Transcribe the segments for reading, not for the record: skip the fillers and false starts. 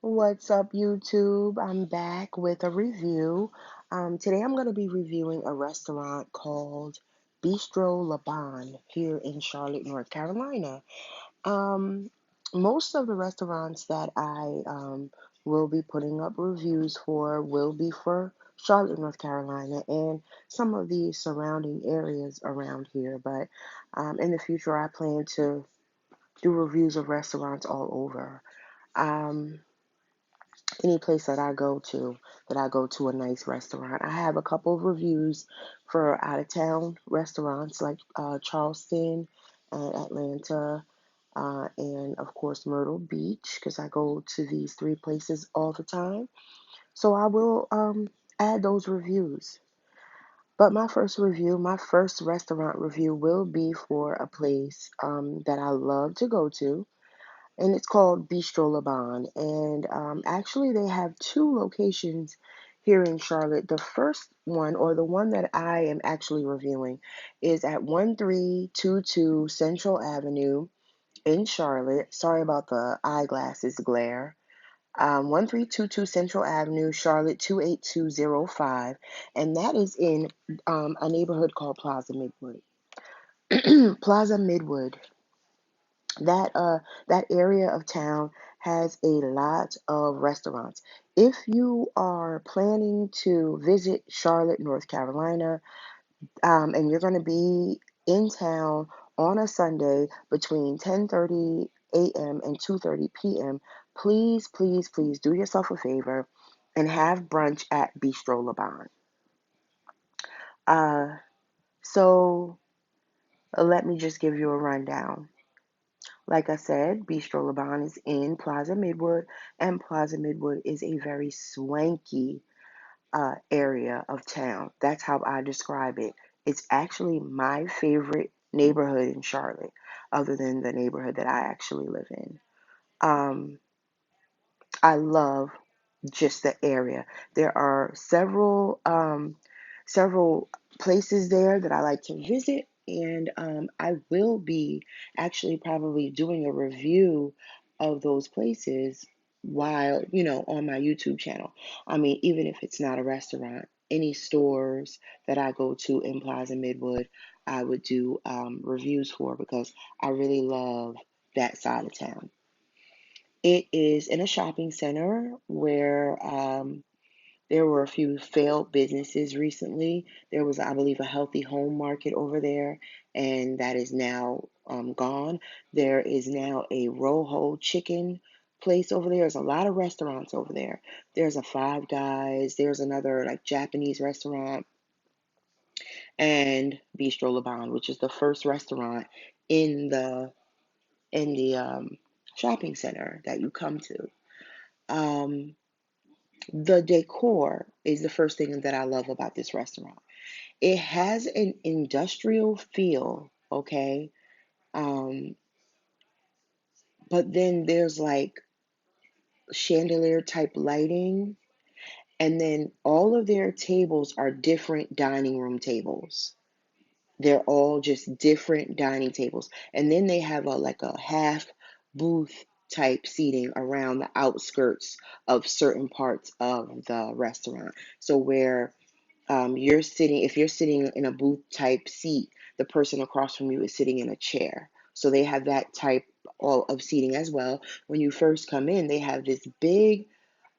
What's up, YouTube? I'm back with a review. Today I'm going to be reviewing a restaurant called Bistro La Bon here in Charlotte, North Carolina. Um, Most of the restaurants that I will be putting up reviews for will be for Charlotte, North Carolina, and some of the surrounding areas around here. But in the future, I plan to do reviews of restaurants all over. Um, any place that I go to a nice restaurant. I have a couple of reviews for out of town restaurants like Charleston and Atlanta, and of course Myrtle Beach because I go to these three places all the time. So I will add those reviews. But my first restaurant review will be for a place that I love to go to, and it's called Bistro La Bon. And actually, they have two locations here in Charlotte. The first one, or the one that I am actually reviewing, is at 1322 Central Avenue in Charlotte. Sorry about the eyeglasses glare. 1322 Central Avenue, Charlotte 28205. And that is in a neighborhood called Plaza Midwood. Plaza Midwood. That area of town has a lot of restaurants. If you are planning to visit Charlotte, North Carolina, and you're going to be in town on a Sunday between 10:30 a.m. and 2:30 p.m., please, please, please do yourself a favor and have brunch at Bistro La Bon. Uh, so let me just give you a rundown. Like I said, Bistro La Bon is in Plaza Midwood, and Plaza Midwood is a very swanky area of town. That's how I describe it. It's actually my favorite neighborhood in Charlotte, other than the neighborhood that I actually live in. Um, I love just the area. There are several places there that I like to visit, and I will be actually probably doing a review of those places while, on my YouTube channel. I mean, even if it's not a restaurant, any stores that I go to in Plaza Midwood, I would do reviews for because I really love that side of town. It is in a shopping center where there were a few failed businesses recently. There was, I believe, a healthy home market over there, and that is now gone. There is now a Rojo chicken place over there. There's a lot of restaurants over there. There's a Five Guys. There's another like Japanese restaurant, and Bistro Le Bon, which is the first restaurant in the shopping center that you come to. Um, the decor is the first thing that I love about this restaurant. It has an industrial feel, okay? Um, but then there's like chandelier type lighting, and then all of their tables are different dining room tables. They're all just different dining tables. And then they have a like a half booth type seating around the outskirts of certain parts of the restaurant. So where if you're sitting in a booth type seat, the person across from you is sitting in a chair. So they have that type of seating as well. When you first come in, they have this big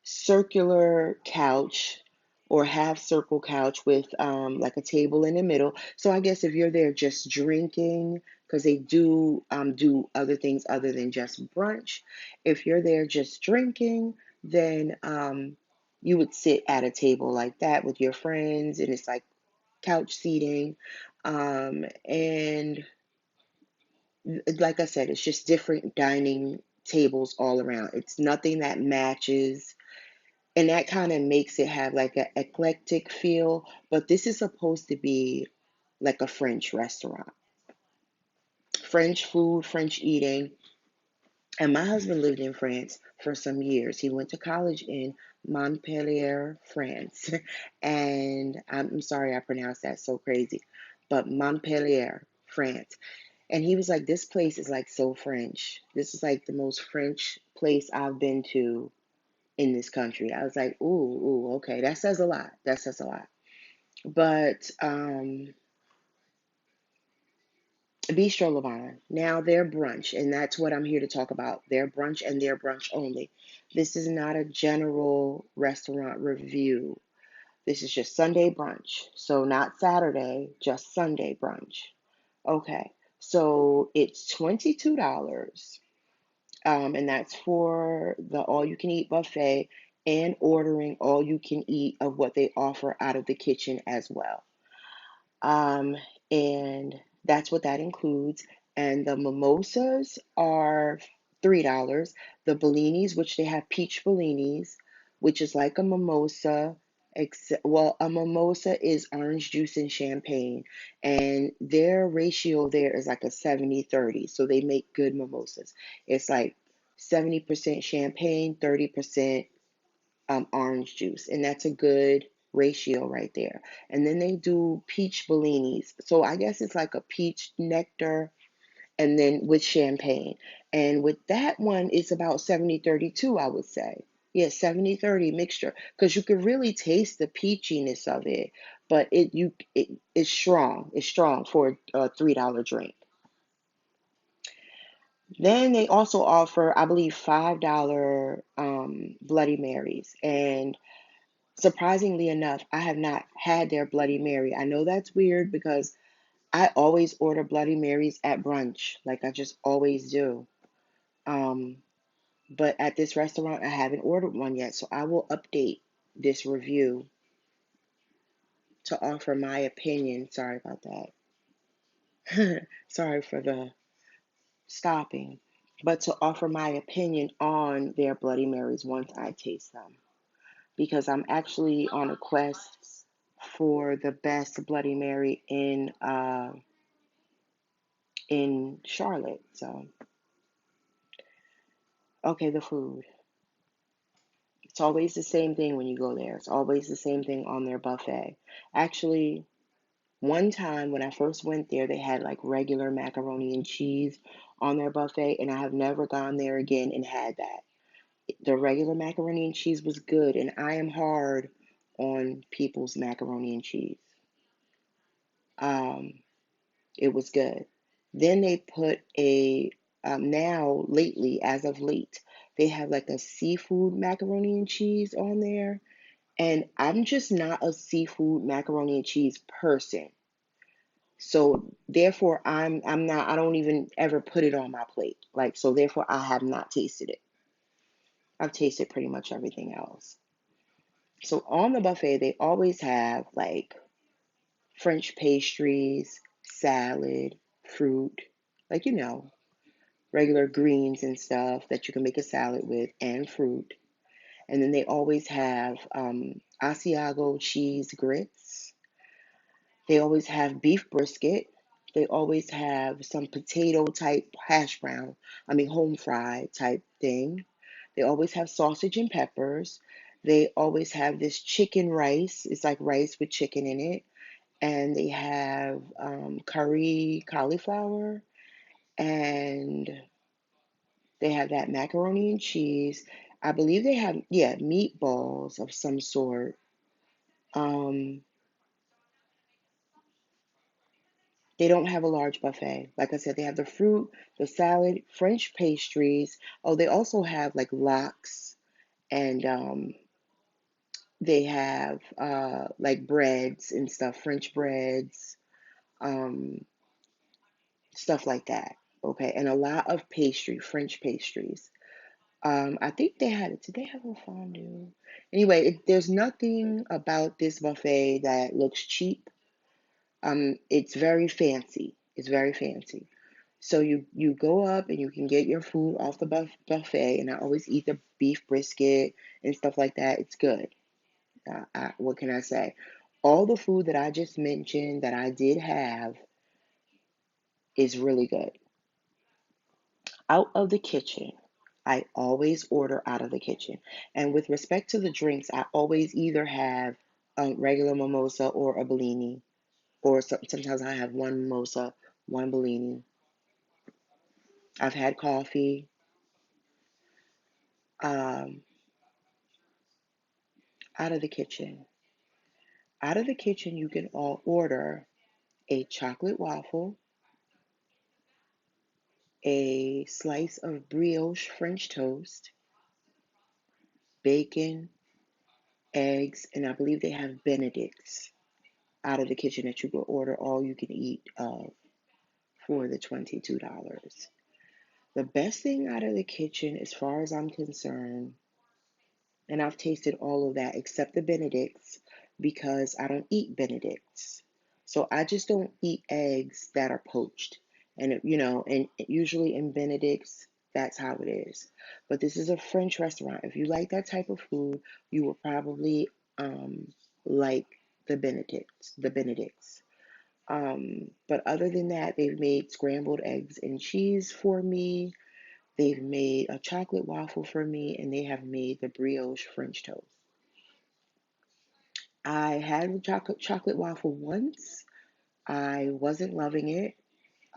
circular couch or half circle couch with like a table in the middle. So I guess if you're there just drinking, because they do other things other than just brunch. If you're there just drinking, then you would sit at a table like that with your friends, and it's like couch seating. And like I said, it's just different dining tables all around. It's nothing that matches, and that kind of makes it have like an eclectic feel. But this is supposed to be like a French restaurant, French food, French eating. And my husband lived in France for some years. He went to college in Montpellier, France. And I'm sorry I pronounced that so crazy, but Montpellier, France. And he was like, this place is like so French. This is like the most French place I've been to in this country. I was like, ooh, ooh, okay, that says a lot. That says a lot. But Bistro La Bon, now their brunch, and that's what I'm here to talk about. Their brunch and their brunch only. This is not a general restaurant review. This is just Sunday brunch. So not Saturday, just Sunday brunch. Okay. So it's $22. And that's for the all you can eat buffet and ordering all you can eat of what they offer out of the kitchen as well. Um, and that's what that includes. And the mimosas are $3. The bellinis, which they have peach bellinis, which is like a mimosa, except, well, a mimosa is orange juice and champagne, and their ratio there is like a 70-30. So they make good mimosas. It's like 70% champagne, 30% orange juice, and that's a good ratio right there. And then they do peach bellinis. So I guess it's like a peach nectar and then with champagne. And with that one, it's about 70-32, I would say. Yeah, 70-30 mixture. Because you can really taste the peachiness of it, but it's strong. It's strong for a $3 drink. Then they also offer, I believe, $5 Bloody Marys. And surprisingly enough, I have not had their Bloody Mary. I know that's weird because I always order Bloody Marys at brunch, like I just always do. Um, but at this restaurant, I haven't ordered one yet, so I will update this review to offer my opinion. Sorry about that. Sorry for the stopping, but to offer my opinion on their Bloody Marys once I taste them, because I'm actually on a quest for the best Bloody Mary in Charlotte. So, okay, the food. It's always the same thing when you go there. It's always the same thing on their buffet. Actually, one time when I first went there, they had like regular macaroni and cheese on their buffet, and I have never gone there again and had that. The regular macaroni and cheese was good, and I am hard on people's macaroni and cheese. Um, It was good. Then they put now lately, as of late, they have like a seafood macaroni and cheese on there. And I'm just not a seafood macaroni and cheese person. So therefore I don't even ever put it on my plate. Like, so therefore I have not tasted it. I've tasted pretty much everything else. So on the buffet they always have like French pastries, salad, fruit, like regular greens and stuff that you can make a salad with, and fruit. And then they always have Asiago cheese grits. They always have beef brisket. They always have some potato type hash brown, I mean, home fried type thing. They always have sausage and peppers. They always have this chicken rice. It's like rice with chicken in it. And they have curry cauliflower. And they have that macaroni and cheese. I believe they have, yeah, meatballs of some sort. Um, they don't have a large buffet. Like I said, they have the fruit, the salad, French pastries. Oh, they also have like lox, and they have like breads and stuff, French breads, um, stuff like that. Okay, and a lot of pastry, French pastries. I think they had it. Did they have a fondue? Anyway, there's nothing about this buffet that looks cheap. It's very fancy. It's very fancy. So you go up and you can get your food off the buffet, and I always eat the beef brisket and stuff like that. It's good. What can I say? All the food that I just mentioned that I did have is really good. Out of the kitchen, I always order out of the kitchen. And with respect to the drinks, I always either have a regular mimosa or a Bellini, or sometimes I have one mimosa, one Bellini. I've had coffee. Um, Out of the kitchen. Out of the kitchen, you can all order a chocolate waffle, a slice of brioche French toast, bacon, eggs, and I believe they have Benedicts out of the kitchen that you can order all you can eat of for the $22. The best thing out of the kitchen, as far as I'm concerned, and I've tasted all of that except the Benedicts because I don't eat Benedicts. So I just don't eat eggs that are poached. And, and usually in Benedicts, that's how it is. But this is a French restaurant. If you like that type of food, you will probably like the Benedicts. But other than that, they've made scrambled eggs and cheese for me. They've made a chocolate waffle for me, and they have made the brioche French toast. I had the chocolate waffle once. I wasn't loving it.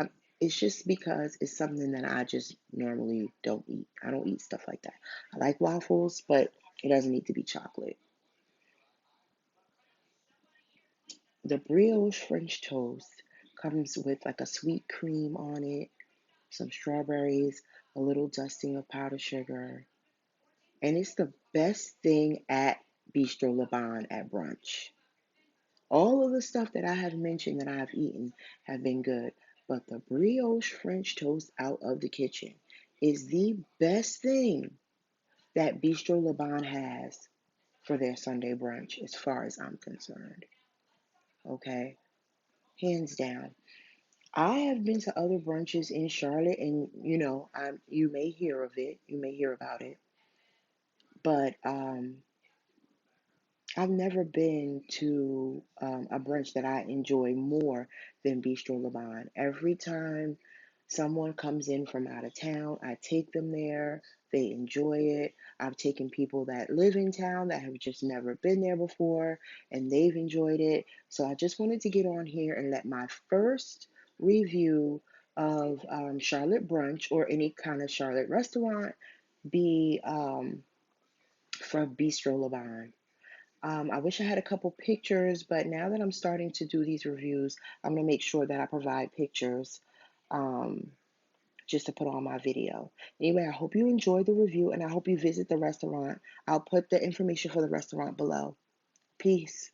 Um, it's just because it's something that I just normally don't eat. I don't eat stuff like that. I like waffles, but it doesn't need to be chocolate. The brioche French toast comes with like a sweet cream on it, some strawberries, a little dusting of powdered sugar, and it's the best thing at Bistro La Bon at brunch. All of the stuff that I have mentioned that I have eaten have been good, but the brioche French toast out of the kitchen is the best thing that Bistro Le Bon has for their Sunday brunch, as far as I'm concerned. Okay, hands down. I have been to other brunches in Charlotte, and you may hear of it, you may hear about it, but I've never been to a brunch that I enjoy more than Bistro Le Bon. Every time someone comes in from out of town, I take them there. They enjoy it. I've taken people that live in town that have just never been there before, and they've enjoyed it. So I just wanted to get on here and let my first review of Charlotte brunch or any kind of Charlotte restaurant be from Bistro Le Bon. I wish I had a couple pictures, but now that I'm starting to do these reviews, I'm going to make sure that I provide pictures um, just to put on my video. Anyway, I hope you enjoyed the review and I hope you visit the restaurant. I'll put the information for the restaurant below. Peace.